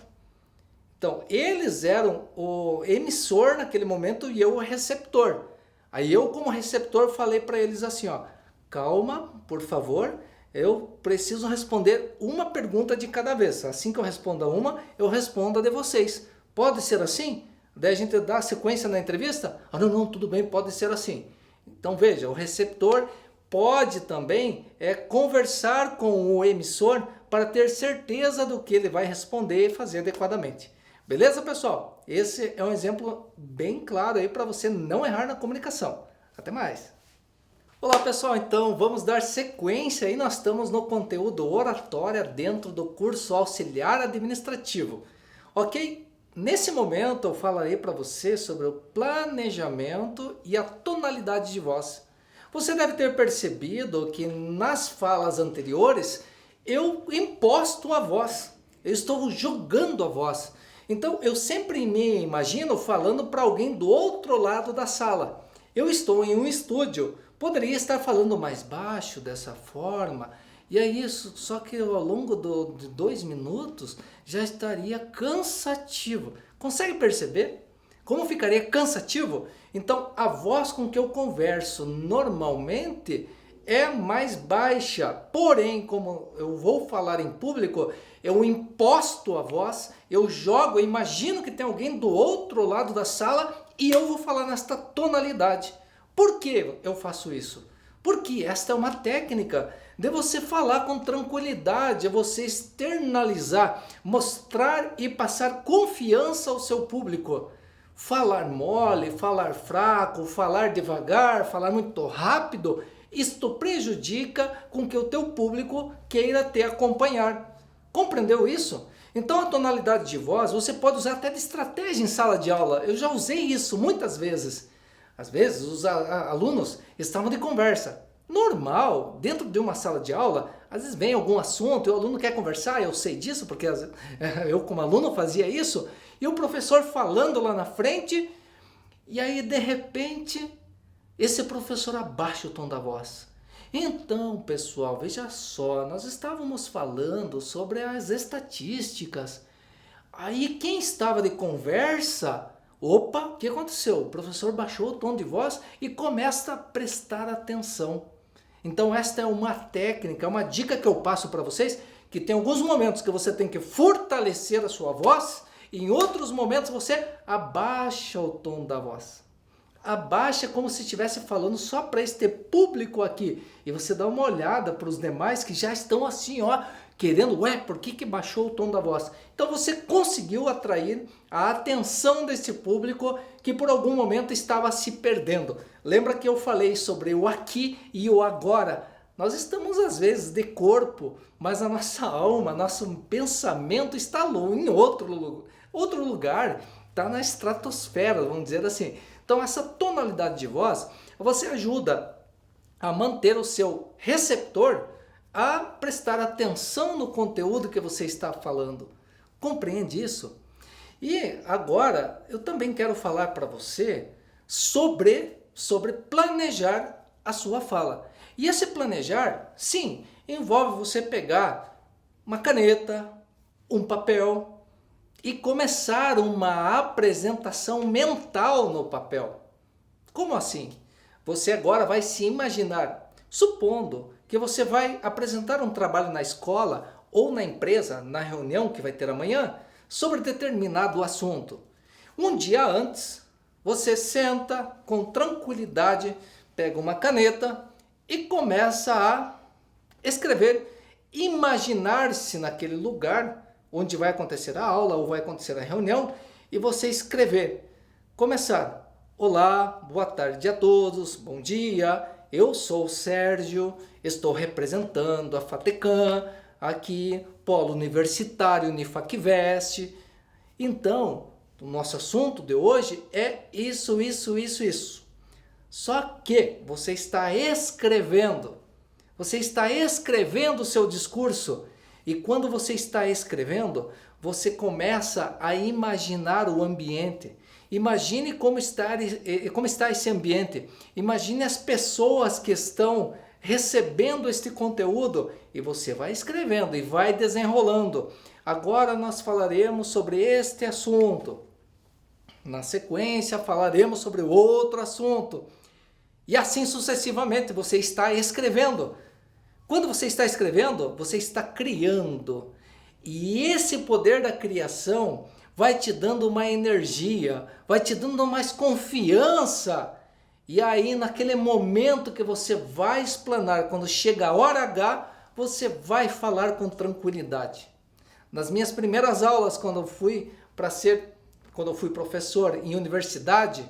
Então eles eram o emissor naquele momento e eu o receptor. Aí eu como receptor falei para eles assim, ó, calma, por favor, eu preciso responder uma pergunta de cada vez. Assim que eu responda uma, eu respondo a de vocês. Pode ser assim? Daí a gente dá sequência na entrevista? Ah, não, tudo bem, pode ser assim. Então veja, o receptor pode também conversar com o emissor para ter certeza do que ele vai responder e fazer adequadamente. Beleza, pessoal? Esse é um exemplo bem claro aí para você não errar na comunicação. Até mais! Olá, pessoal, então vamos dar sequência aí, nós estamos no conteúdo oratória dentro do curso auxiliar administrativo, ok? Nesse momento eu falarei para você sobre o planejamento e a tonalidade de voz. Você deve ter percebido que nas falas anteriores eu imposto a voz, eu estou jogando a voz. Então eu sempre me imagino falando para alguém do outro lado da sala. Eu estou em um estúdio, poderia estar falando mais baixo dessa forma, e é isso, só que ao longo de 2 minutos já estaria cansativo. Consegue perceber como ficaria cansativo? Então a voz com que eu converso normalmente é mais baixa, porém como eu vou falar em público, eu imposto a voz, eu jogo, eu imagino que tem alguém do outro lado da sala e eu vou falar nesta tonalidade. Por que eu faço isso? Porque esta é uma técnica de você falar com tranquilidade, é você externalizar, mostrar e passar confiança ao seu público. Falar mole, falar fraco, falar devagar, falar muito rápido, isto prejudica com que o teu público queira te acompanhar. Compreendeu isso? Então a tonalidade de voz você pode usar até de estratégia em sala de aula. Eu já usei isso muitas vezes. Às vezes os alunos estavam de conversa. Normal, dentro de uma sala de aula, às vezes vem algum assunto e o aluno quer conversar, eu sei disso porque eu como aluno fazia isso, e o professor falando lá na frente, e aí de repente esse professor abaixa o tom da voz. Então, pessoal, veja só, nós estávamos falando sobre as estatísticas. Aí quem estava de conversa, opa, o que aconteceu? O professor baixou o tom de voz e começa a prestar atenção. Então esta é uma técnica, uma dica que eu passo para vocês, que tem alguns momentos que você tem que fortalecer a sua voz, e em outros momentos você abaixa o tom da voz. Abaixa como se estivesse falando só para este público aqui. E você dá uma olhada para os demais que já estão assim, ó, querendo, por que baixou o tom da voz? Então você conseguiu atrair a atenção desse público que por algum momento estava se perdendo. Lembra que eu falei sobre o aqui e o agora? Nós estamos às vezes de corpo, mas a nossa alma, nosso pensamento está em outro lugar, está na estratosfera, vamos dizer assim. Então essa tonalidade de voz, você ajuda a manter o seu receptor a prestar atenção no conteúdo que você está falando. Compreende isso? E agora eu também quero falar para você sobre planejar a sua fala. E esse planejar, sim, envolve você pegar uma caneta, um papel e começar uma apresentação mental no papel. Como assim? Você agora vai se imaginar, supondo que você vai apresentar um trabalho na escola ou na empresa, na reunião que vai ter amanhã, sobre determinado assunto. Um dia antes, você senta com tranquilidade, pega uma caneta e começa a escrever, imaginar-se naquele lugar onde vai acontecer a aula ou vai acontecer a reunião e você escrever. Começar. Olá, boa tarde a todos, bom dia, eu sou o Sérgio, estou representando a FATECAM, aqui, Polo Universitário Unifacvest. Então, o nosso assunto de hoje é isso. Só que você está escrevendo o seu discurso. E quando você está escrevendo, você começa a imaginar o ambiente. Imagine como está esse ambiente. Imagine as pessoas que estão recebendo este conteúdo. E você vai escrevendo e vai desenrolando. Agora nós falaremos sobre este assunto. Na sequência falaremos sobre outro assunto. E assim sucessivamente você está escrevendo. Quando você está escrevendo, você está criando. E esse poder da criação vai te dando uma energia, vai te dando mais confiança E aí, naquele momento que você vai explanar, quando chega a hora H, você vai falar com tranquilidade. Nas minhas primeiras aulas, quando eu fui professor em universidade,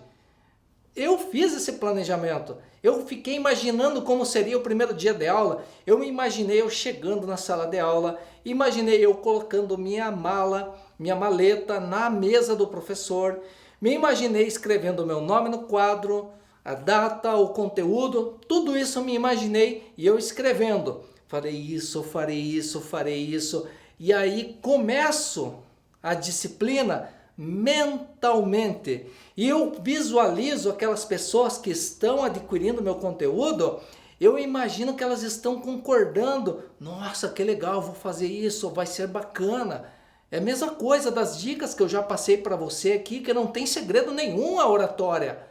eu fiz esse planejamento. Eu fiquei imaginando como seria o primeiro dia de aula. Eu me imaginei eu chegando na sala de aula, imaginei eu colocando minha maleta na mesa do professor, me imaginei escrevendo o meu nome no quadro, a data, o conteúdo, tudo isso eu me imaginei e eu escrevendo. Farei isso, farei isso, farei isso. E aí começo a disciplina mentalmente. E eu visualizo aquelas pessoas que estão adquirindo meu conteúdo, eu imagino que elas estão concordando. Nossa, que legal, vou fazer isso, vai ser bacana. É a mesma coisa das dicas que eu já passei para você aqui, que não tem segredo nenhum a oratória.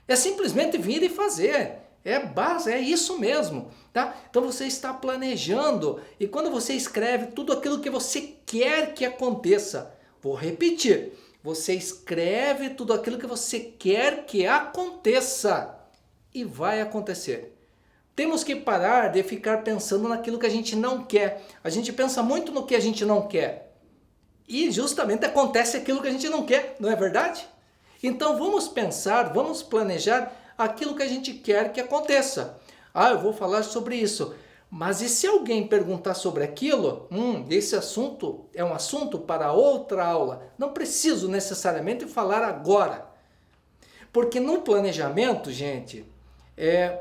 É simplesmente vir e fazer. É base, é isso mesmo, tá? Então você está planejando e quando você escreve tudo aquilo que você quer que aconteça, vou repetir, você escreve tudo aquilo que você quer que aconteça e vai acontecer. Temos que parar de ficar pensando naquilo que a gente não quer. A gente pensa muito no que a gente não quer e justamente acontece aquilo que a gente não quer, não é verdade? Então vamos pensar, vamos planejar aquilo que a gente quer que aconteça. Ah, eu vou falar sobre isso. Mas e se alguém perguntar sobre aquilo? Esse assunto é um assunto para outra aula. Não preciso necessariamente falar agora. Porque no planejamento, gente,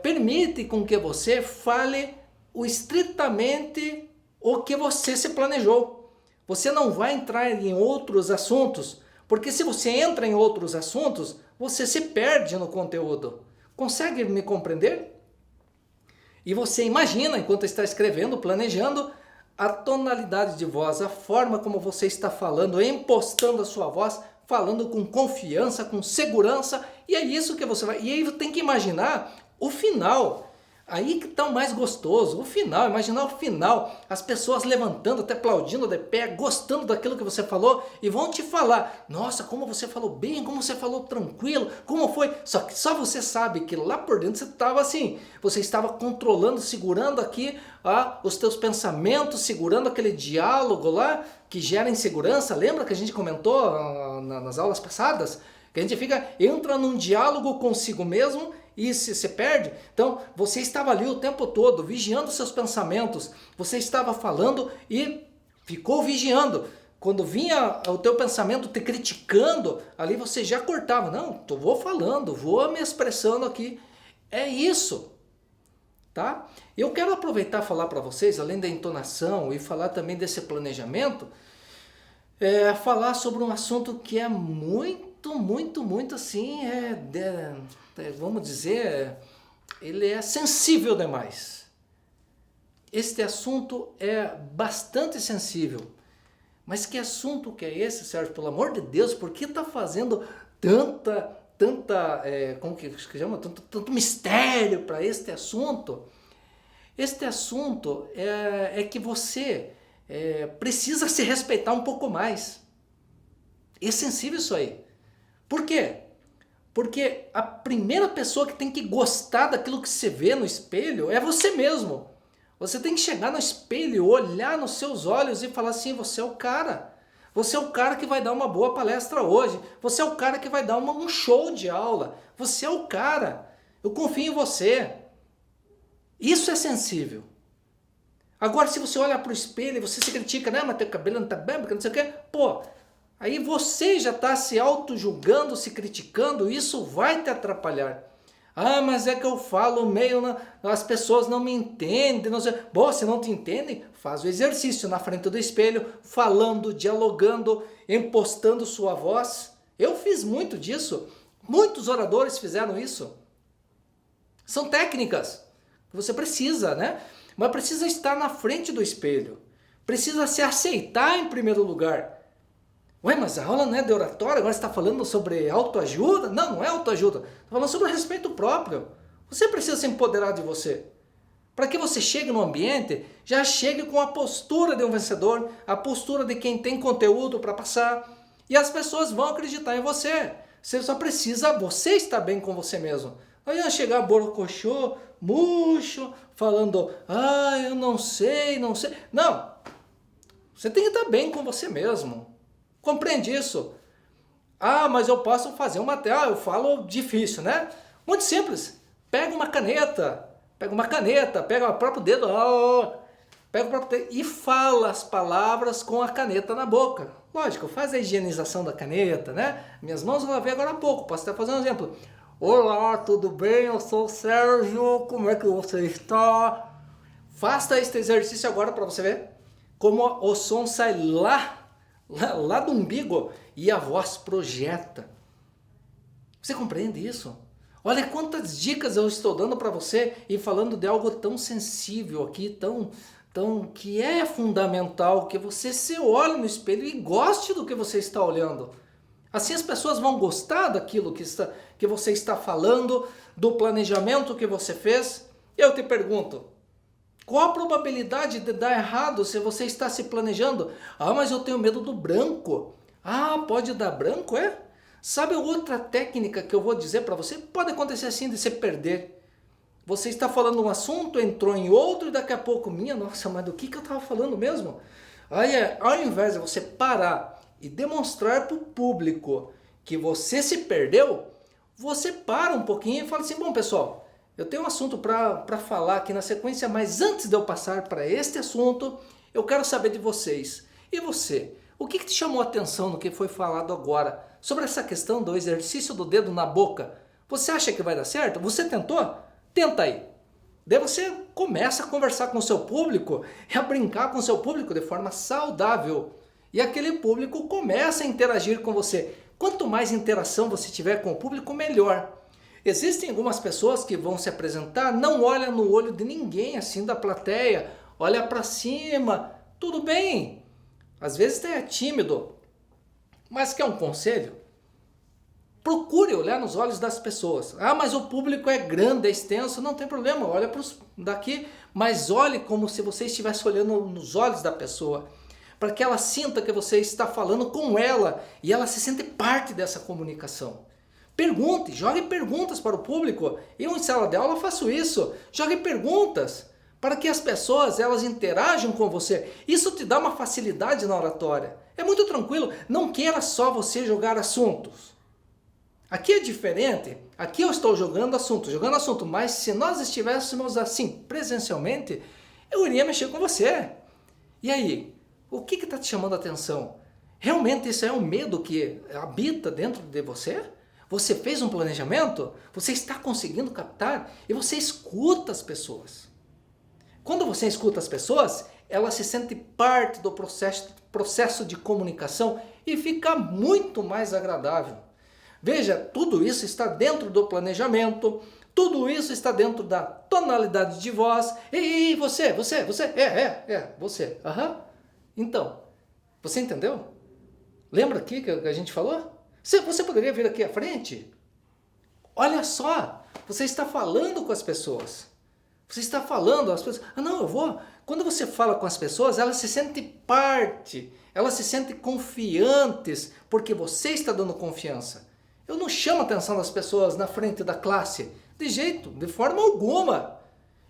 permite com que você fale estritamente o que você se planejou. Você não vai entrar em outros assuntos, porque se você entra em outros assuntos, você se perde no conteúdo. Consegue me compreender? E você imagina, enquanto está escrevendo, planejando, a tonalidade de voz, a forma como você está falando, impostando a sua voz, falando com confiança, com segurança, e é isso que você vai... E aí tem que imaginar o final. Aí que está o mais gostoso, o final, imaginar o final, as pessoas levantando, até aplaudindo de pé, gostando daquilo que você falou e vão te falar, nossa, como você falou bem, como você falou tranquilo, como foi, só que só você sabe que lá por dentro você estava assim, você estava controlando, segurando aqui os teus pensamentos, segurando aquele diálogo lá que gera insegurança, lembra que a gente comentou nas aulas passadas? Que a gente entra num diálogo consigo mesmo e se perde. Então você estava ali o tempo todo vigiando seus pensamentos, você estava falando e ficou vigiando. Quando vinha o teu pensamento te criticando, ali você já cortava. Não, vou falando, vou me expressando aqui. É isso, tá? Eu quero aproveitar e falar para vocês, além da entonação e falar também desse planejamento, falar sobre um assunto que é muito assim, vamos dizer, ele é sensível demais. Este assunto é bastante sensível. Mas que assunto que é esse, Sérgio? Pelo amor de Deus, por que está fazendo como que chama? Tanto mistério para este assunto? Este assunto é que você precisa se respeitar um pouco mais. É sensível isso aí. Por quê? Porque a primeira pessoa que tem que gostar daquilo que você vê no espelho é você mesmo. Você tem que chegar no espelho, olhar nos seus olhos e falar assim, você é o cara. Você é o cara que vai dar uma boa palestra hoje. Você é o cara que vai dar um show de aula. Você é o cara. Eu confio em você. Isso é sensível. Agora, se você olha para o espelho e você se critica, né, mas teu cabelo não tá bem, porque não sei o quê, aí você já está se auto-julgando, se criticando, isso vai te atrapalhar. Ah, mas é que eu falo meio, as pessoas não me entendem. Não sei. Bom, se não te entendem, faz o exercício na frente do espelho, falando, dialogando, impostando sua voz. Eu fiz muito disso, muitos oradores fizeram isso. São técnicas que você precisa, né? Mas precisa estar na frente do espelho, precisa se aceitar em primeiro lugar. Ué, mas a aula não é de oratória, agora você está falando sobre autoajuda? Não, não é autoajuda. Está falando sobre respeito próprio. Você precisa se empoderar de você. Para que você chegue no ambiente, já chegue com a postura de um vencedor, a postura de quem tem conteúdo para passar. E as pessoas vão acreditar em você. Você só precisa, você estar bem com você mesmo. Aí ia chegar borocochô, murcho, falando, eu não sei, não sei. Não, você tem que estar bem com você mesmo. Compreende isso? Mas eu posso fazer uma tela, eu falo difícil, né? Muito simples. Pega uma caneta, pega o próprio dedo, pega o próprio dedo e fala as palavras com a caneta na boca. Lógico, faz a higienização da caneta, né? Minhas mãos eu lavei agora há pouco, posso até fazer um exemplo. Olá, tudo bem? Eu sou o Sérgio, como é que você está? Faça este exercício agora para você ver como o som sai lá do umbigo e a voz projeta. Você compreende isso? Olha quantas dicas eu estou dando para você e falando de algo tão sensível aqui, tão que é fundamental, que você se olhe no espelho e goste do que você está olhando. Assim as pessoas vão gostar daquilo que você está falando, do planejamento que você fez. Eu te pergunto, qual a probabilidade de dar errado se você está se planejando? Mas eu tenho medo do branco. Pode dar branco, é? Sabe outra técnica que eu vou dizer para você? Pode acontecer assim de você perder. Você está falando um assunto, entrou em outro e daqui a pouco, nossa, mas do que eu estava falando mesmo? Aí, ao invés de você parar e demonstrar para o público que você se perdeu, você para um pouquinho e fala assim, bom pessoal, eu tenho um assunto para falar aqui na sequência, mas antes de eu passar para este assunto, eu quero saber de vocês. E você? O que te chamou a atenção no que foi falado agora? Sobre essa questão do exercício do dedo na boca. Você acha que vai dar certo? Você tentou? Tenta aí. Daí você começa a conversar com o seu público e a brincar com o seu público de forma saudável. E aquele público começa a interagir com você. Quanto mais interação você tiver com o público, melhor. Existem algumas pessoas que vão se apresentar, não olha no olho de ninguém, assim, da plateia, olha para cima, tudo bem. Às vezes é tímido, mas quer um conselho? Procure olhar nos olhos das pessoas. Mas o público é grande, é extenso, não tem problema, olha para daqui, mas olhe como se você estivesse olhando nos olhos da pessoa, para que ela sinta que você está falando com ela e ela se sente parte dessa comunicação. Pergunte, jogue perguntas para o público. Eu em sala de aula faço isso. Jogue perguntas para que as pessoas elas interajam com você. Isso te dá uma facilidade na oratória. É muito tranquilo. Não queira só você jogar assuntos. Aqui é diferente. Aqui eu estou jogando assunto. Mas se nós estivéssemos assim presencialmente, eu iria mexer com você. E aí, o que está te chamando a atenção? Realmente isso é um medo que habita dentro de você? Você fez um planejamento? Você está conseguindo captar? E você escuta as pessoas. Quando você escuta as pessoas, ela se sente parte do processo de comunicação e fica muito mais agradável. Veja, tudo isso está dentro do planejamento, tudo isso está dentro da tonalidade de voz. E você, você, você. Então, você entendeu? Lembra aqui que a gente falou? Você poderia vir aqui à frente? Olha só, você está falando com as pessoas. Você está falando, as pessoas... não, eu vou. Quando você fala com as pessoas, elas se sentem parte, elas se sentem confiantes, porque você está dando confiança. Eu não chamo a atenção das pessoas na frente da classe, de forma alguma.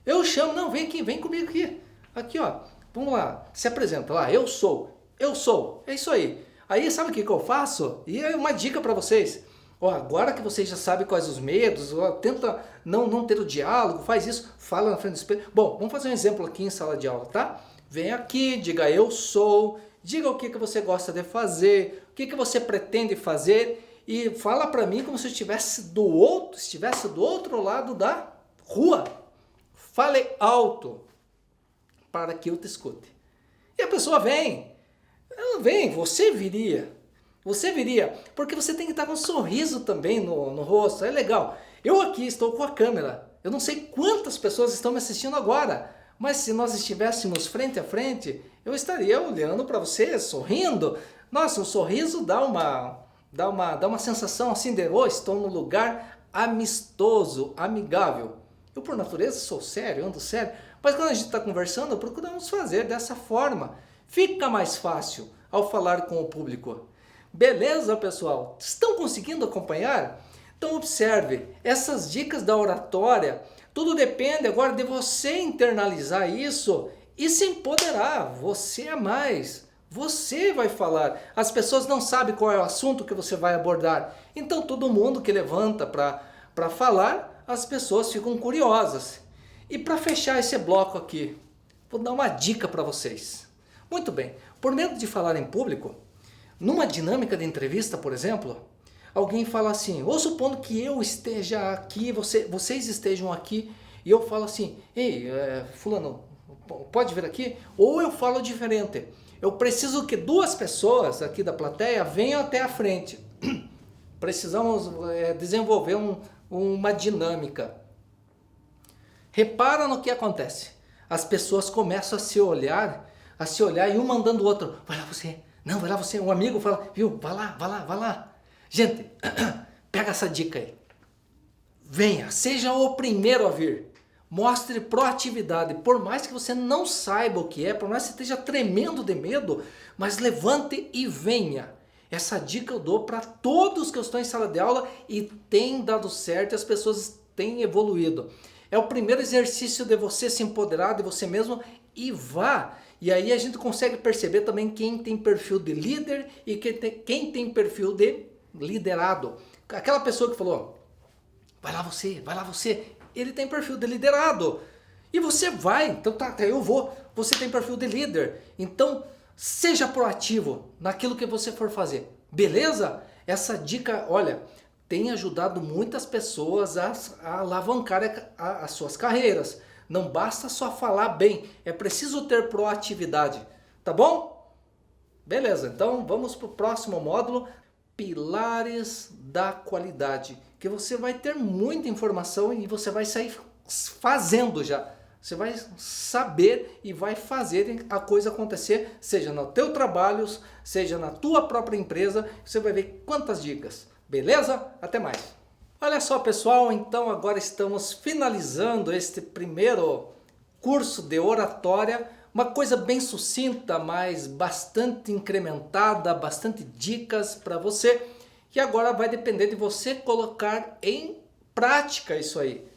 Eu chamo, não, vem aqui, vem comigo aqui. Aqui, ó, vamos lá, se apresenta lá, eu sou, é isso aí. Aí sabe o que eu faço? E é uma dica para vocês. Agora que vocês já sabem quais os medos, tenta não ter o diálogo, faz isso, fala na frente do espelho. Bom, vamos fazer um exemplo aqui em sala de aula, tá? Vem aqui, diga eu sou, diga o que você gosta de fazer, o que você pretende fazer e fala para mim como se eu estivesse do outro lado da rua. Fale alto para que eu te escute. E a pessoa vem. Ela vem, você viria, porque você tem que estar com um sorriso também no rosto, é legal. Eu aqui estou com a câmera, eu não sei quantas pessoas estão me assistindo agora, mas se nós estivéssemos frente a frente, eu estaria olhando para você, sorrindo. Nossa, o sorriso dá uma sensação assim de, estou num lugar amistoso, amigável. Eu por natureza sou sério, ando sério, mas quando a gente está conversando, procuramos fazer dessa forma. Fica mais fácil ao falar com o público. Beleza, pessoal? Estão conseguindo acompanhar? Então observe, essas dicas da oratória, tudo depende agora de você internalizar isso e se empoderar. Você é mais. Você vai falar. As pessoas não sabem qual é o assunto que você vai abordar. Então todo mundo que levanta para falar, as pessoas ficam curiosas. E para fechar esse bloco aqui, vou dar uma dica para vocês. Muito bem, por medo de falar em público, numa dinâmica de entrevista, por exemplo, alguém fala assim, ou supondo que eu esteja aqui, vocês estejam aqui, e eu falo assim, ei, fulano, pode vir aqui? Ou eu falo diferente, eu preciso que duas pessoas aqui da plateia venham até a frente. Precisamos desenvolver uma dinâmica. Repara no que acontece. As pessoas começam a se olhar e um mandando o outro. Vai lá você, não, vai lá você. Um amigo fala, viu, vai lá, vai lá, vai lá. Gente, pega essa dica aí. Venha, seja o primeiro a vir. Mostre proatividade. Por mais que você não saiba o que é, por mais que você esteja tremendo de medo, mas levante e venha. Essa dica eu dou para todos que estão em sala de aula e tem dado certo e as pessoas têm evoluído. É o primeiro exercício de você se empoderar de você mesmo e vá. E aí a gente consegue perceber também quem tem perfil de líder e quem tem perfil de liderado. Aquela pessoa que falou, vai lá você, ele tem perfil de liderado. E você vai, então tá, eu vou, você tem perfil de líder. Então seja proativo naquilo que você for fazer, beleza? Essa dica, olha, tem ajudado muitas pessoas a alavancar as suas carreiras. Não basta só falar bem, é preciso ter proatividade, tá bom? Beleza, então vamos para o próximo módulo, pilares da qualidade, que você vai ter muita informação e você vai sair fazendo já. Você vai saber e vai fazer a coisa acontecer, seja no teu trabalho, seja na tua própria empresa, você vai ver quantas dicas. Beleza? Até mais. Olha só pessoal, então agora estamos finalizando este primeiro curso de oratória, uma coisa bem sucinta, mas bastante incrementada, bastante dicas para você, e agora vai depender de você colocar em prática isso aí.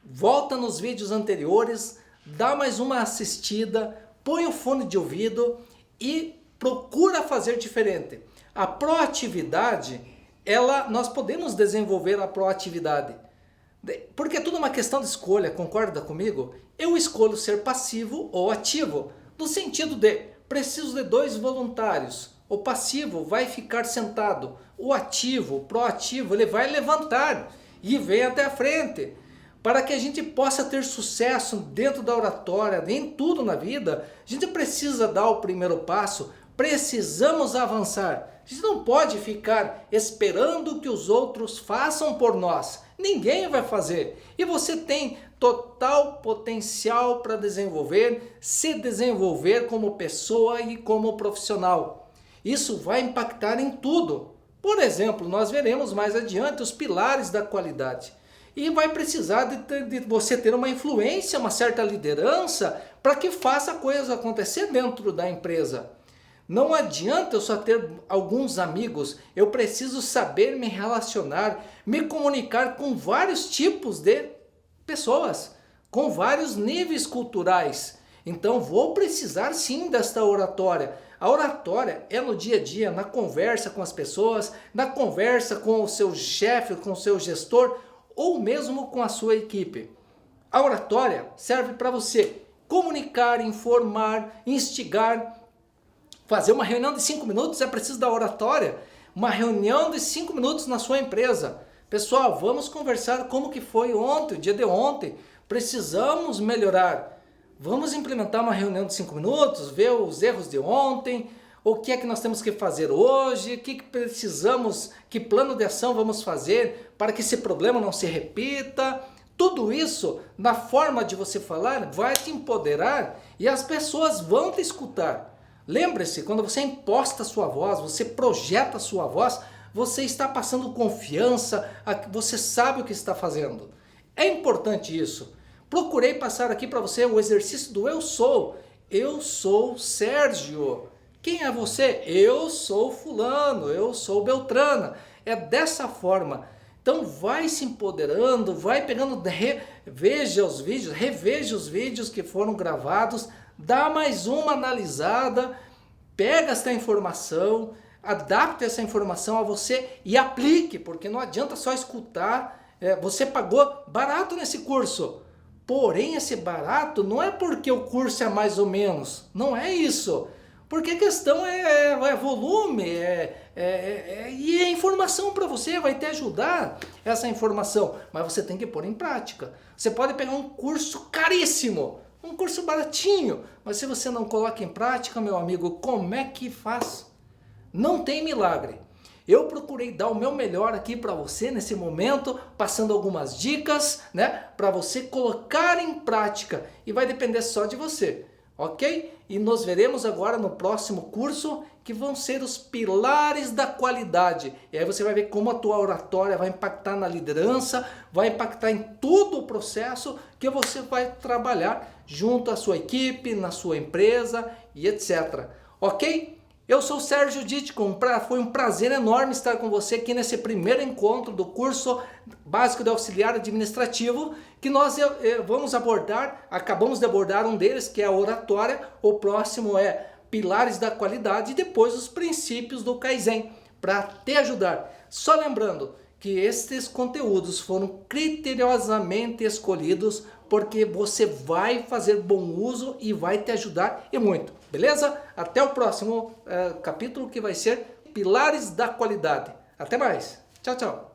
Volta nos vídeos anteriores, dá mais uma assistida, põe o fone de ouvido e procura fazer diferente. A proatividade, nós podemos desenvolver a proatividade, porque é tudo uma questão de escolha, concorda comigo? Eu escolho ser passivo ou ativo, no sentido de, preciso de 2 voluntários, o passivo vai ficar sentado, o ativo, o proativo, ele vai levantar e vem até a frente. Para que a gente possa ter sucesso dentro da oratória, em tudo na vida, a gente precisa dar o primeiro passo, precisamos avançar. A gente não pode ficar esperando que os outros façam por nós. Ninguém vai fazer. E você tem total potencial para se desenvolver como pessoa e como profissional. Isso vai impactar em tudo. Por exemplo, nós veremos mais adiante os pilares da qualidade. E vai precisar de você ter uma influência, uma certa liderança, para que faça a coisa acontecer dentro da empresa. Não adianta eu só ter alguns amigos, eu preciso saber me relacionar, me comunicar com vários tipos de pessoas, com vários níveis culturais. Então vou precisar sim desta oratória. A oratória é no dia a dia, na conversa com as pessoas, na conversa com o seu chefe, com o seu gestor, ou mesmo com a sua equipe. A oratória serve para você comunicar, informar, instigar. Fazer uma reunião de 5 minutos é preciso da oratória. Uma reunião de 5 minutos na sua empresa. Pessoal, vamos conversar como que foi ontem, o dia de ontem. Precisamos melhorar. Vamos implementar uma reunião de 5 minutos, ver os erros de ontem, o que é que nós temos que fazer hoje, o que precisamos, que plano de ação vamos fazer para que esse problema não se repita. Tudo isso, na forma de você falar, vai te empoderar e as pessoas vão te escutar. Lembre-se, quando você imposta a sua voz, você projeta a sua voz, você está passando confiança, você sabe o que está fazendo. É importante isso. Procurei passar aqui para você o exercício do eu sou. Eu sou Sérgio. Quem é você? Eu sou fulano, eu sou Beltrana. É dessa forma. Então vai se empoderando, vai pegando, reveja os vídeos que foram gravados, dá mais uma analisada, pega essa informação, adapte essa informação a você e aplique, porque não adianta só escutar. Você pagou barato nesse curso, porém esse barato não é porque o curso é mais ou menos, não é isso. Porque a questão é volume, e é informação para você, vai te ajudar essa informação, mas você tem que pôr em prática. Você pode pegar um curso caríssimo, um curso baratinho, mas se você não coloca em prática, meu amigo, como é que faz? Não tem milagre. Eu procurei dar o meu melhor aqui para você nesse momento, passando algumas dicas, né, para você colocar em prática, e vai depender só de você. Ok? E nos veremos agora no próximo curso, que vão ser os pilares da qualidade. E aí você vai ver como a tua oratória vai impactar na liderança, vai impactar em todo o processo que você vai trabalhar junto à sua equipe, na sua empresa e etc. Ok? Eu sou o Sérgio Ditcom, foi um prazer enorme estar com você aqui nesse primeiro encontro do curso básico de auxiliar administrativo, que nós vamos abordar, acabamos de abordar um deles, que é a oratória, o próximo é pilares da qualidade e depois os princípios do Kaizen, para te ajudar. Só lembrando que estes conteúdos foram criteriosamente escolhidos porque você vai fazer bom uso e vai te ajudar e muito, beleza? Até o próximo capítulo, que vai ser Pilares da Qualidade. Até mais. Tchau, tchau.